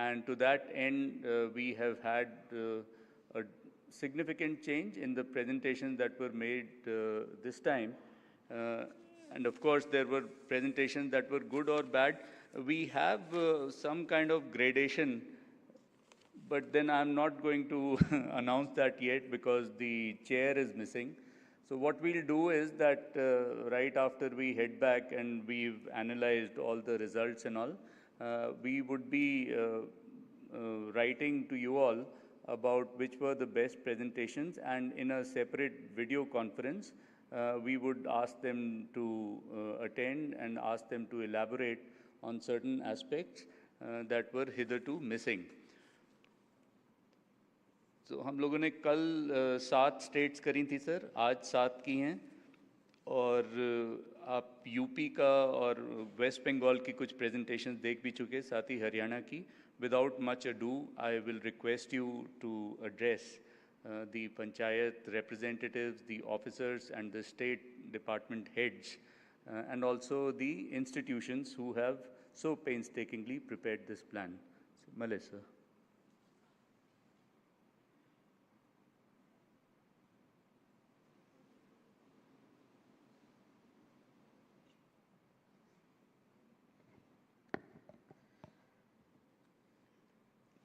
And to that end, we have had a significant change in the presentations that were made this time. And of course, there were presentations that were good or bad. We have some kind of gradation, but then I'm not going to announce that yet because the chair is missing. So what we'll do is that right after we head back and we've analyzed all the results and all, we would be writing to you all about which were the best presentations, and in a separate video conference, we would ask them to attend and ask them to elaborate on certain aspects that were hitherto missing. So हम लोगों ने कल 7 states करी थी sir, आज 7 की हैं, और आप यूपी का और वेस्ट बंगाल की कुछ प्रेजेंटेशंस देख भी चुके, साथ ही हरियाणा की. Without much ado, I will request you to address the Panchayat representatives, the officers and the state department heads, and also the institutions who have so painstakingly prepared this plan. So, Melissa.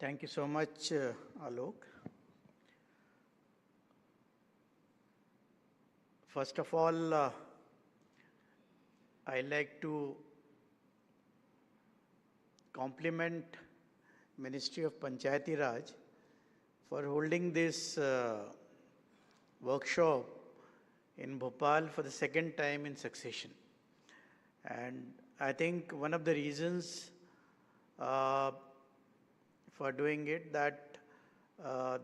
Thank you so much, Alok. First of all, I like to compliment Ministry of Panchayati Raj for holding this workshop in Bhopal for the second time in succession. And I think one of the reasons for doing it, that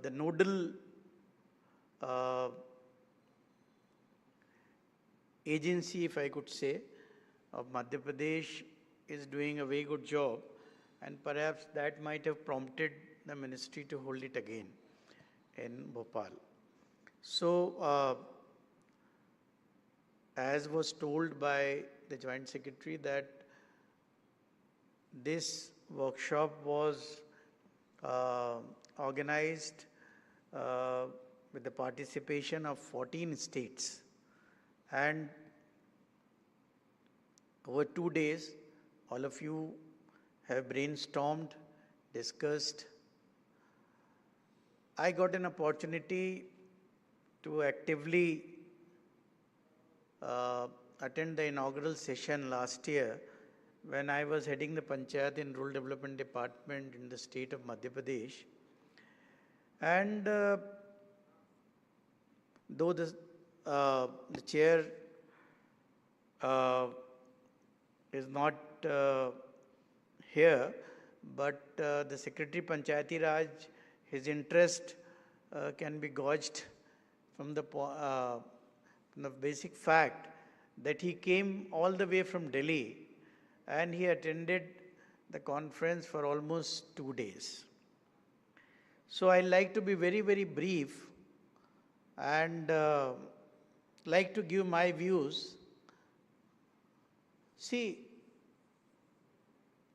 the nodal agency, if I could say, of Madhya Pradesh is doing a very good job, and perhaps that might have prompted the ministry to hold it again in Bhopal. So, as was told by the Joint Secretary, that this workshop was organized with the participation of 14 states, and over 2 days all of you have brainstormed, discussed. I got an opportunity to actively attend the inaugural session last year when I was heading the Panchayat and Rural Development Department in the state of Madhya Pradesh. And though the chair is not here, but the Secretary Panchayati Raj, his interest can be gauged from the basic fact that he came all the way from Delhi and he attended the conference for almost 2 days. So I like to be very, very brief and like to give my views. See,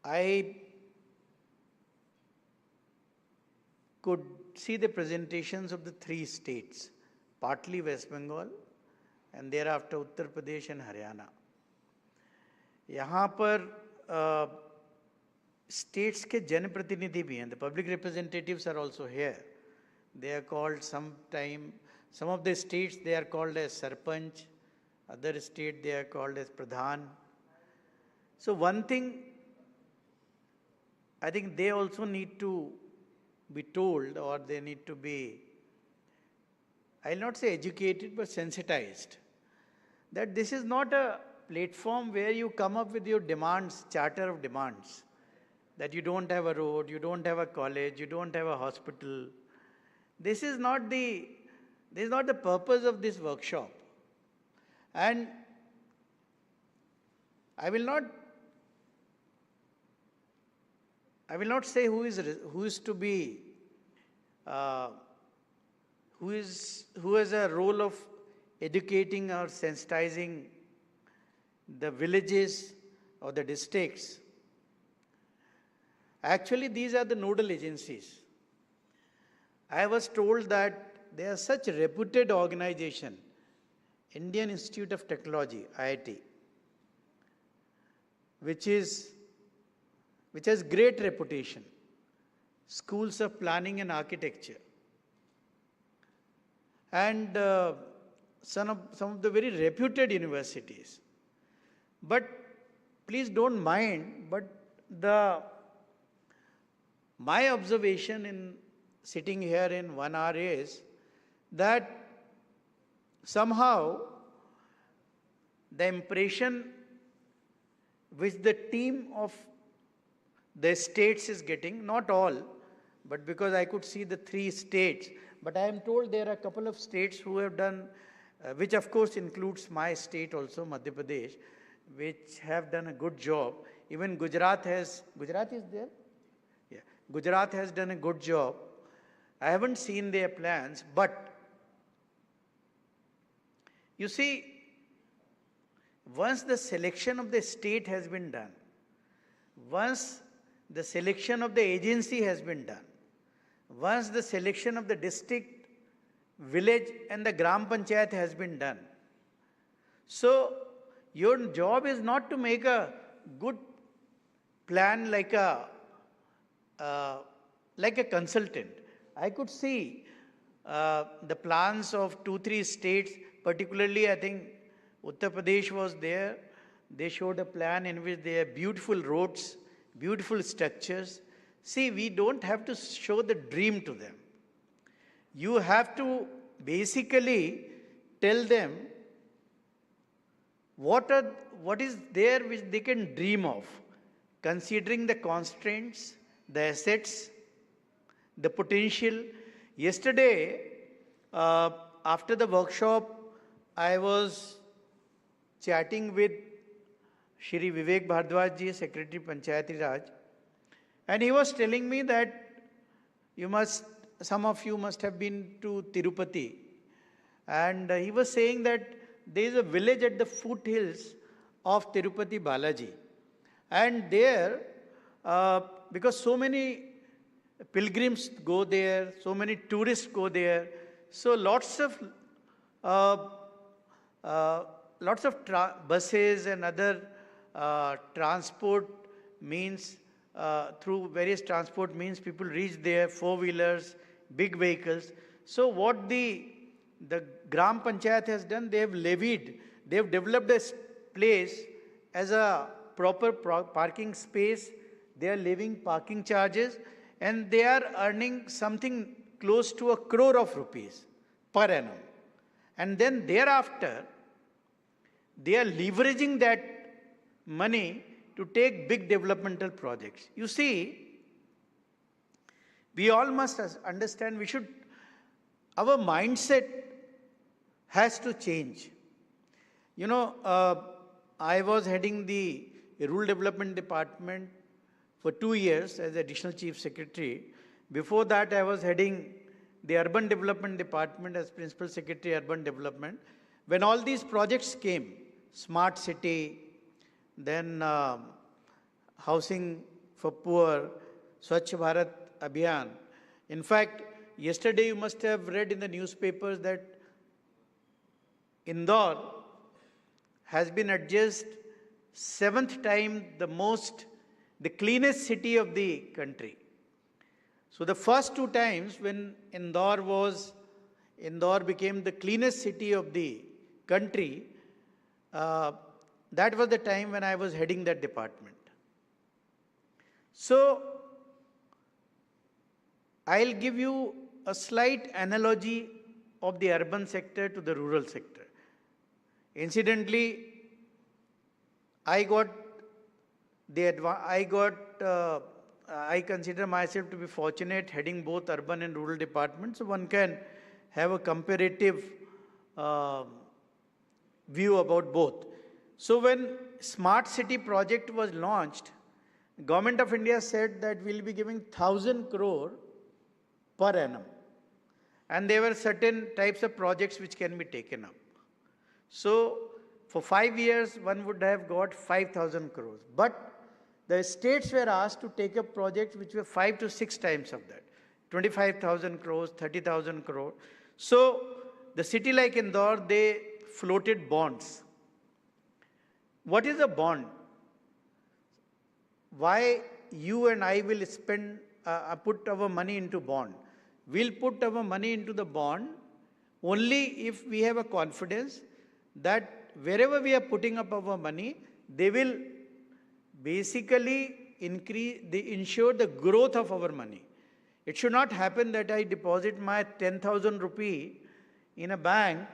I could see the presentations of the 3 states, partly West Bengal and thereafter Uttar Pradesh and Haryana. यहाँ पर states के जनप्रतिनिधि भी हैं. The public representatives are also here. They are called some of the states they are called as Sarpanch, other state they are called as Pradhan. So one thing, I think they also need to be told, or they need to be, I'll not say educated, but sensitized, that this is not a platform where you come up with your demands, charter of demands, that you don't have a road, you don't have a college, you don't have a hospital. This is not the purpose of this workshop. And I will not say who has a role of educating or sensitizing the villages or the districts. Actually, these are the nodal agencies. I was told that they are such a reputed organization, Indian Institute of Technology, IIT, which has great reputation, schools of planning and architecture, and some of the very reputed universities. But please don't mind, but my observation in sitting here in 1 hour is that somehow the impression which the team of the states is getting, not all, but because I could see the 3 states, but I am told there are a couple of states who have done, which of course includes my state also, Madhya Pradesh, which have done a good job. Even Gujarat is there? Yeah. Gujarat has done a good job. I haven't seen their plans, but you see, once the selection of the state has been done, once the selection of the agency has been done, once the selection of the district, village and the Gram Panchayat has been done, so your job is not to make a good plan like a consultant. I could see the plans of 2-3 states, particularly I think Uttar Pradesh was there. They showed a plan in which they have beautiful roads, beautiful structures. See, we don't have to show the dream to them. You have to basically tell them what is there which they can dream of, considering the constraints, the assets, the potential. Yesterday, after the workshop, I was chatting with Shri Vivek Bhardwaj ji, Secretary Panchayati Raj, and he was telling me that some of you must have been to Tirupati, and he was saying that there is a village at the foothills of Tirupati Balaji, and there, because so many pilgrims go there, so many tourists go there, so lots of buses and other transport means, through various transport means, people reach there, 4-wheelers, big vehicles. So what the Gram Panchayat has done, they have developed a place as a proper parking space. They are levying parking charges, and they are earning something close to 1 crore of rupees per annum. And then thereafter, they are leveraging that money to take big developmental projects. You see, we all must understand, our mindset has to change. You know, I was heading the Rural Development Department for 2 years as Additional Chief Secretary. Before that, I was heading the Urban Development Department as Principal Secretary Urban Development. When all these projects came, Smart City, then Housing for Poor, Swachh Bharat Abhiyan. In fact, yesterday you must have read in the newspapers that Indore has been adjudged 7th time the cleanest city of the country. So the first 2 times when Indore became the cleanest city of the country, that was the time when I was heading that department. So I'll give you a slight analogy of the urban sector to the rural sector. Incidentally, I consider myself to be fortunate heading both urban and rural departments, so one can have a comparative view about both. So when Smart City project was launched, Government of India said that we'll be giving 1,000 crore per annum. And there were certain types of projects which can be taken up. So for 5 years, one would have got 5,000 crores. But the states were asked to take up projects which were 5 to 6 times of that, 25,000 crores, 30,000 crore. So the city like Indore, they floated bonds. What is a bond? Why you and I will spend, put our money into bond? We'll put our money into the bond only if we have a confidence that wherever we are putting up our money, they will basically ensure the growth of our money. It should not happen that I deposit my 10,000 rupee in a bank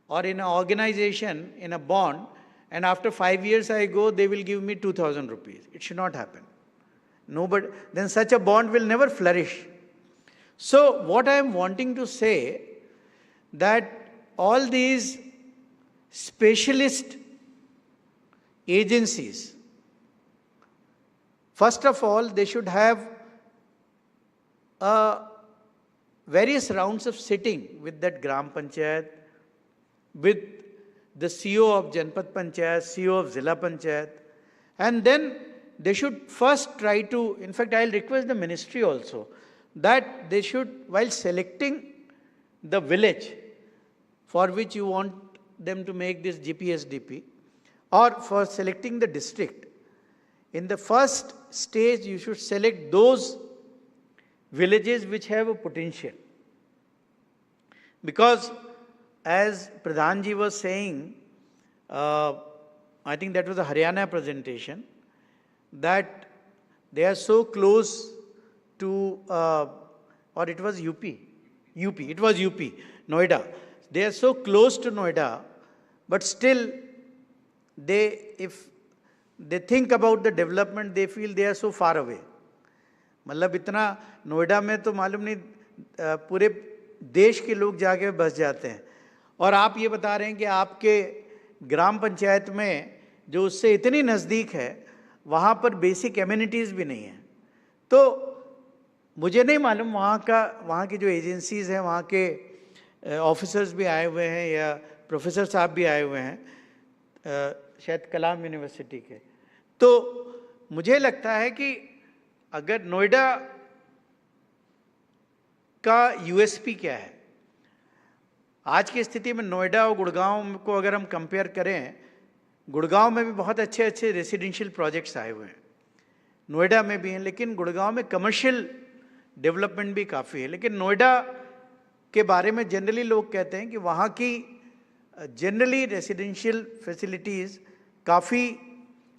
or in an organization in a bond, and after 5 years I go, they will give me 2,000 rupees. It should not happen. Nobody, then such a bond will never flourish. So what I am wanting to say, that all these specialist agencies, first of all, they should have various rounds of sitting with that Gram Panchayat, with the CEO of Janpad Panchayat, CEO of Zilla Panchayat, and then they should first try to, in fact, I'll request the ministry also, that they should, while selecting the village for which you want them to make this GPSDP, or for selecting the district, in the first stage you should select those villages which have a potential. Because as Pradhanji was saying, I think that was a Haryana presentation, that they are so close to, or it was UP, Noida. They are so close to Noida, but still if they think about the development, they feel they are so far away. मतलब इतना नोएडा में तो मालूम नहीं पूरे देश के लोग जाके बस जाते हैं, और आप ये बता रहे हैं कि आपके ग्राम पंचायत में जो उससे इतनी नज़दीक है वहाँ पर बेसिक एमिनिटीज़ भी नहीं है. तो मुझे नहीं मालूम वहाँ की जो एजेंसीज़ हैं, वहाँ के ऑफिसर्स भी आए हुए हैं या प्रोफेसर साहब भी आए हुए हैं शायद कलाम यूनिवर्सिटी के. तो मुझे लगता है कि अगर नोएडा का यूएसपी क्या है, आज की स्थिति में नोएडा और गुड़गांव को अगर हम कंपेयर करें, गुड़गांव में भी बहुत अच्छे अच्छे रेसिडेंशियल प्रोजेक्ट्स आए हुए हैं, नोएडा में भी हैं, लेकिन गुड़गांव में कमर्शियल डेवलपमेंट भी काफ़ी है. लेकिन नोएडा के बारे में जनरली लोग कहते हैं कि वहाँ की जनरली रेसिडेंशियल फैसिलिटीज़ काफ़ी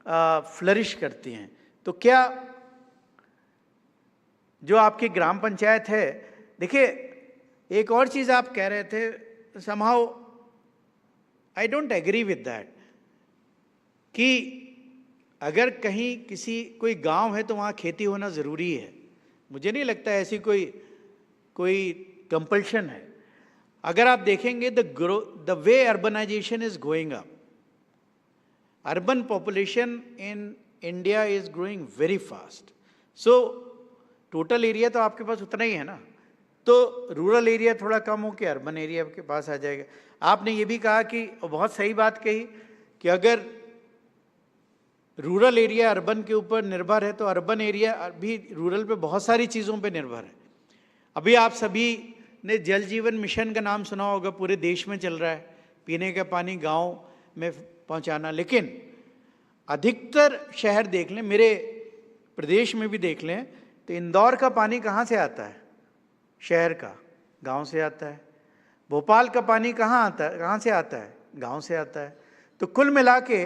फ्लरिश करती हैं. तो क्या जो आपकी ग्राम पंचायत है, देखिए एक और चीज़ आप कह रहे थे, somehow I don't agree with that, कि अगर कहीं कोई गांव है तो वहाँ खेती होना ज़रूरी है. मुझे नहीं लगता ऐसी कोई कंपल्शन है. अगर आप देखेंगे the way urbanisation is going up, urban population in India is growing very fast. So total area तो आपके पास उतना ही है ना, तो रूरल एरिया थोड़ा कम हो के अर्बन एरिया के पास आ जाएगा. आपने ये भी कहा कि, और बहुत सही बात कही, कि अगर रूरल एरिया अर्बन के ऊपर निर्भर है तो अर्बन एरिया भी रूरल पे बहुत सारी चीज़ों पे निर्भर है. अभी आप सभी ने जल जीवन मिशन का नाम सुना होगा, पूरे देश में चल रहा है, पीने का पानी गांव में पहुंचाना. लेकिन अधिकतर शहर देख लें, मेरे प्रदेश में भी देख लें, तो इंदौर का पानी कहाँ से आता है? शहर का, गांव से आता है. भोपाल का पानी कहाँ से आता है? गांव से आता है. तो कुल मिला के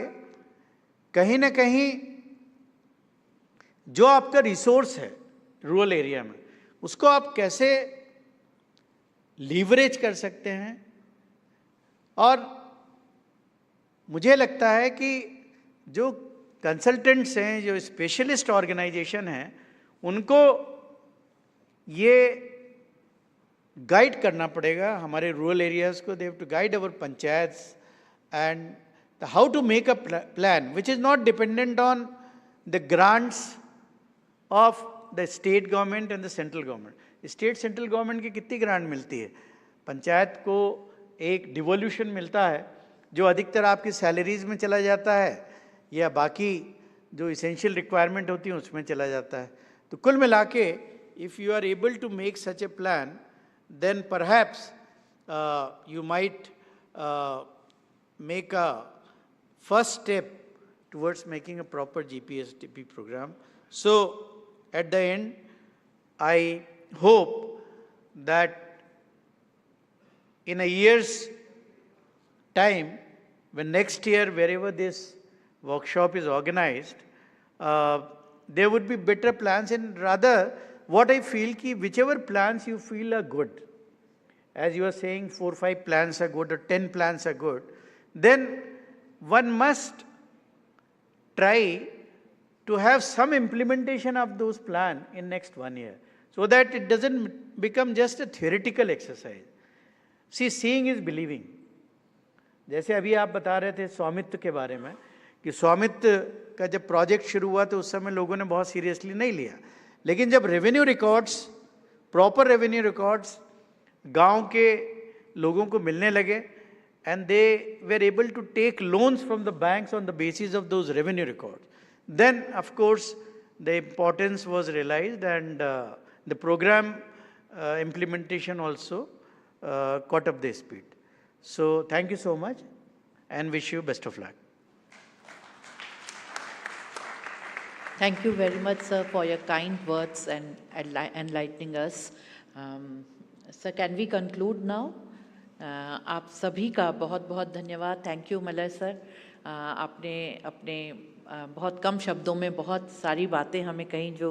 कहीं ना कहीं जो आपका रिसोर्स है रूरल एरिया में, उसको आप कैसे लीवरेज कर सकते हैं. और मुझे लगता है कि जो कंसल्टेंट्स हैं, जो स्पेशलिस्ट ऑर्गेनाइजेशन हैं, उनको ये गाइड करना पड़ेगा हमारे रूरल एरियाज़ को. They have to guide our panchayats and how to make a plan which is not dependent on the grants of the state government and the central government. State central government की कितनी grant मिलती है? पंचायत को एक devolution मिलता है जो अधिकतर आपकी सैलरीज में चला जाता है या बाकी जो इसेंशियल रिक्वायरमेंट होती है उसमें चला जाता है। तो कुल मिला के if you are able to make such a plan, then perhaps you might make a first step towards making a proper GPSDP program. So at the end, I hope that in a year's time, when next year wherever this workshop is organized, there would be better plans, and rather what I feel ki whichever plans you feel are good, as you are saying 4 or 5 plans are good or 10 plans are good, then one must try to have some implementation of those plans in next 1 year, so that it doesn't become just a theoretical exercise. See, seeing is believing. जैसे अभी आप बता रहे थे स्वामित्व के बारे में, कि स्वामित्व का जब प्रोजेक्ट शुरू हुआ तो उस समय लोगों ने बहुत सीरियसली नहीं लिया, लेकिन जब revenue records, proper revenue records गांव के लोगों को मिलने लगे, and they were able to take loans from the banks on the basis of those revenue records, then of course the importance was realized, and the program implementation also caught up the speed. So thank you so much and wish you best of luck. Thank you very much, sir, for your kind words and enlightening us. Sir, can we conclude now? आप सभी का बहुत बहुत धन्यवाद. Thank you Malay sir. आपने अपने बहुत कम शब्दों में बहुत सारी बातें हमें कहीं जो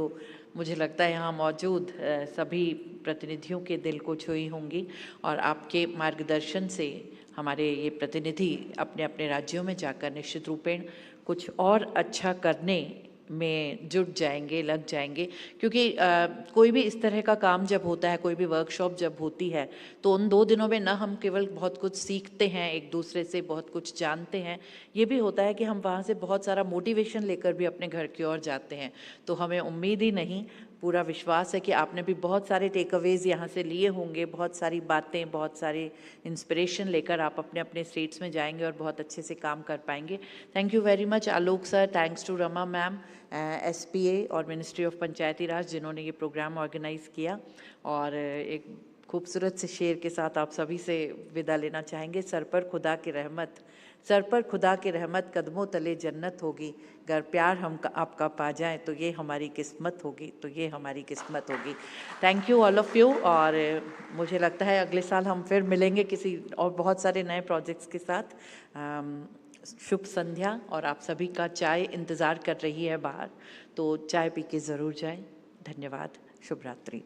मुझे लगता है यहाँ मौजूद सभी प्रतिनिधियों के दिल को छुई होंगी, और आपके मार्गदर्शन से हमारे ये प्रतिनिधि अपने अपने राज्यों में जाकर निश्चित रूपेण कुछ और अच्छा करने में जुट जाएंगे, लग जाएंगे. क्योंकि कोई भी इस तरह का काम जब होता है, कोई भी वर्कशॉप जब होती है, तो उन 2 दिनों में ना हम केवल बहुत कुछ सीखते हैं, एक दूसरे से बहुत कुछ जानते हैं, ये भी होता है कि हम वहाँ से बहुत सारा मोटिवेशन लेकर भी अपने घर की ओर जाते हैं. तो हमें उम्मीद ही नहीं, पूरा विश्वास है कि आपने भी बहुत सारे टेक अवेज यहाँ से लिए होंगे, बहुत सारी बातें, बहुत सारी इंस्पिरेशन लेकर आप अपने अपने स्टेट्स में जाएंगे और बहुत अच्छे से काम कर पाएंगे. Thank you very much Alok sir. Thanks to Rama ma'am, SPA और मिनिस्ट्री ऑफ पंचायती राज, जिन्होंने ये प्रोग्राम ऑर्गेनाइज़ किया. और एक खूबसूरत से शेर के साथ आप सभी से विदा लेना चाहेंगे. सर पर खुदा की रहमत, सर पर खुदा की रहमत, कदमों तले जन्नत होगी, अगर प्यार हम आपका पा जाएं तो ये हमारी किस्मत होगी, तो ये हमारी किस्मत होगी. Thank you all of you. और मुझे लगता है अगले साल हम फिर मिलेंगे किसी और बहुत सारे नए प्रोजेक्ट्स के साथ. शुभ संध्या. और आप सभी का चाय इंतज़ार कर रही है बाहर, तो चाय पी के ज़रूर जाएं. धन्यवाद. शुभ रात्रि.